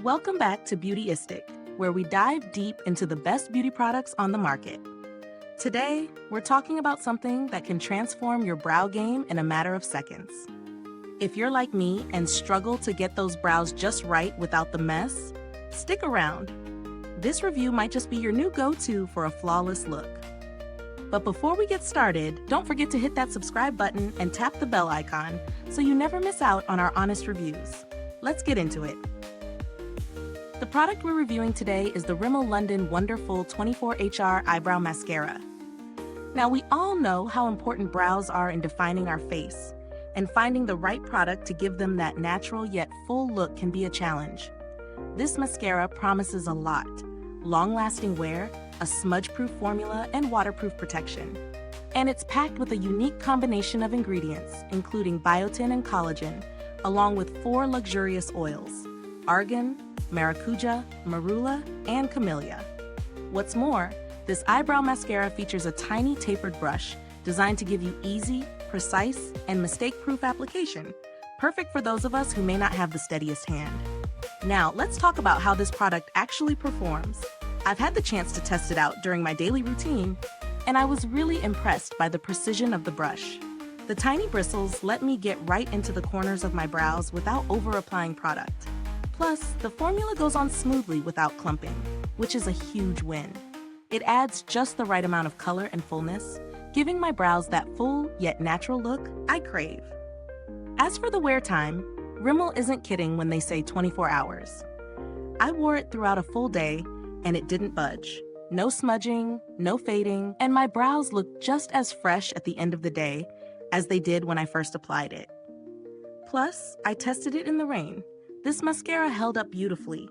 Welcome back to Beautyistic, where we dive deep into the best beauty products on the market. Today, we're talking about something that can transform your brow game in a matter of seconds. If you're like me and struggle to get those brows just right without the mess, stick around. This review might just be your new go-to for a flawless look. But before we get started, don't forget to hit that subscribe button and tap the bell icon so you never miss out on our honest reviews. Let's get into it. The product we're reviewing today is the Rimmel London Wonder'Full 24HR Eyebrow Mascara. Now, we all know how important brows are in defining our face, and finding the right product to give them that natural yet full look can be a challenge. This mascara promises a lot: long-lasting wear, a smudge-proof formula, and waterproof protection. And it's packed with a unique combination of ingredients, including biotin and collagen, along with 4 luxurious oils: argan, maracuja, marula, and camellia. What's more, this eyebrow mascara features a tiny tapered brush designed to give you easy, precise, and mistake-proof application, perfect for those of us who may not have the steadiest hand. Now, let's talk about how this product actually performs. I've had the chance to test it out during my daily routine, and I was really impressed by the precision of the brush. The tiny bristles let me get right into the corners of my brows without over-applying product. Plus, the formula goes on smoothly without clumping, which is a huge win. It adds just the right amount of color and fullness, giving my brows that full yet natural look I crave. As for the wear time, Rimmel isn't kidding when they say 24 hours. I wore it throughout a full day, and it didn't budge. No smudging, no fading, and my brows looked just as fresh at the end of the day as they did when I first applied it. Plus, I tested it in the rain. This mascara held up beautifully.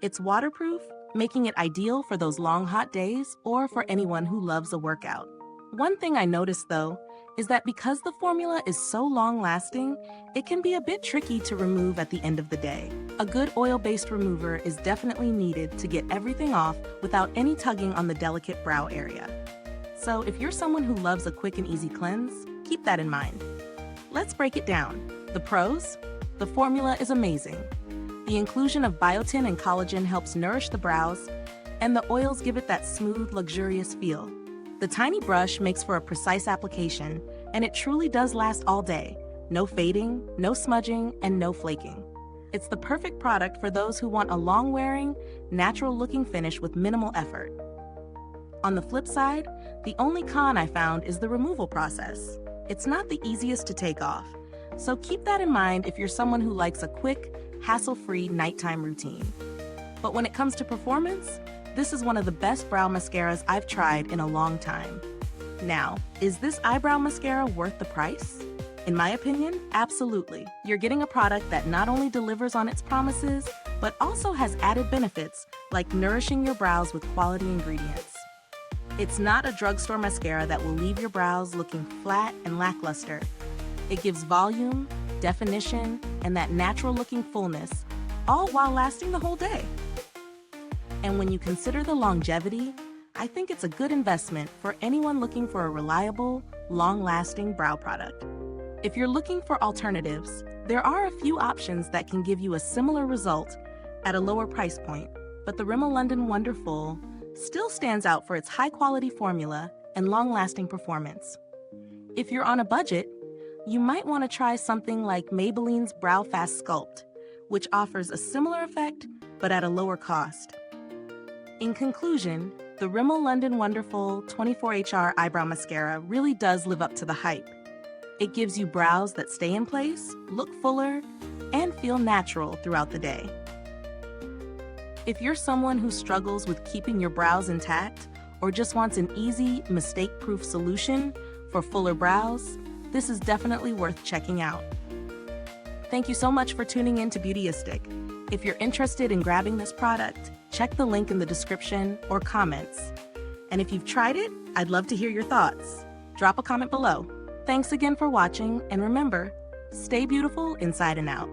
It's waterproof, making it ideal for those long hot days or for anyone who loves a workout. One thing I noticed though is that because the formula is so long-lasting, it can be a bit tricky to remove at the end of the day. A good oil-based remover is definitely needed to get everything off without any tugging on the delicate brow area. So if you're someone who loves a quick and easy cleanse, keep that in mind. Let's break it down. The pros? The formula is amazing. The inclusion of biotin and collagen helps nourish the brows, and the oils give it that smooth, luxurious feel. The tiny brush makes for a precise application, and it truly does last all day. No fading, no smudging, and no flaking. It's the perfect product for those who want a long-wearing, natural-looking finish with minimal effort. On the flip side, the only con I found is the removal process. It's not the easiest to take off, so keep that in mind if you're someone who likes a quick, hassle-free nighttime routine. But when it comes to performance, this is one of the best brow mascaras I've tried in a long time. Now, is this eyebrow mascara worth the price? In my opinion, absolutely. You're getting a product that not only delivers on its promises, but also has added benefits like nourishing your brows with quality ingredients. It's not a drugstore mascara that will leave your brows looking flat and lackluster. It gives volume, definition, and that natural-looking fullness, all while lasting the whole day. And when you consider the longevity, I think it's a good investment for anyone looking for a reliable, long-lasting brow product. If you're looking for alternatives, there are a few options that can give you a similar result at a lower price point, but the Rimmel London Wonder'Full still stands out for its high-quality formula and long-lasting performance. If you're on a budget, you might want to try something like Maybelline's Brow Fast Sculpt, which offers a similar effect but at a lower cost. In conclusion, the Rimmel London Wonder'Full 24HR Eyebrow Mascara really does live up to the hype. It gives you brows that stay in place, look fuller, and feel natural throughout the day. If you're someone who struggles with keeping your brows intact or just wants an easy, mistake-proof solution for fuller brows, this is definitely worth checking out. Thank you so much for tuning in to Beautyistic. If you're interested in grabbing this product, check the link in the description or comments. And if you've tried it, I'd love to hear your thoughts. Drop a comment below. Thanks again for watching, and remember, stay beautiful inside and out.